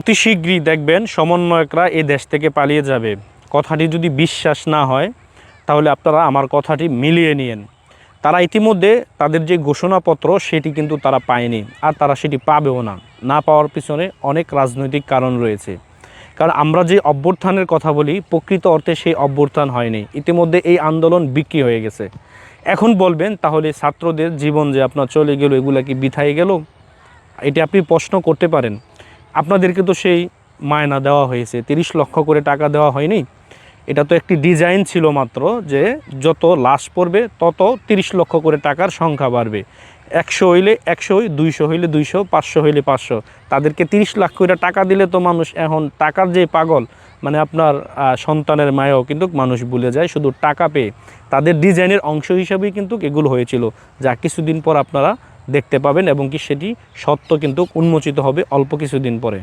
অতি শীঘ্রই দেখবেন সমন্বয়করা এই দেশ থেকে পালিয়ে যাবে। কথাটি যদি বিশ্বাস না হয় তাহলে আপনারা আমার কথাটি মিলিয়ে নিয়েন। তারা ইতিমধ্যে তাদের যে ঘোষণাপত্র সেটি কিন্তু তারা পায়নি, আর তারা সেটি পাবেও না। না পাওয়ার পিছনে অনেক রাজনৈতিক কারণ রয়েছে। কারণ আমরা যে অভ্যুত্থানের কথা বলি, প্রকৃত অর্থে সেই অভ্যুত্থান হয়নি। ইতিমধ্যে এই আন্দোলন বিক্রি হয়ে গেছে। এখন বলবেন তাহলে ছাত্রদের জীবন যে আপনার চলে গেল, এগুলা কি বৃথায় গেল? এটি আপনি প্রশ্ন করতে পারেন। আপনাদেরকে তো সেই মায়না দেওয়া হয়েছে, 30 লক্ষ করে টাকা দেওয়া হয়নি? এটা তো একটি ডিজাইন ছিল মাত্র, যে যত লাশ পড়বে তত 30 লক্ষ করে টাকার সংখ্যা বাড়বে। 100 হইলে 100, 200 হইলে 200, 500 হইলে 500। তাদেরকে 30 লাখ করে টাকা দিলে তো মানুষ এখন টাকার যে পাগল, মানে আপনার সন্তানের মায়ও কিন্তু মানুষ ভুলে যায় শুধু টাকা পেয়ে। তাদের ডিজাইনের অংশ হিসাবেই কিন্তু এগুলো হয়েছিল, যা কিছুদিন পর আপনারা দেখতে পাবেন, এবং কি সেটি সত্য কিন্তু উন্মোচিত হবে অল্প কিছুদিন পরে।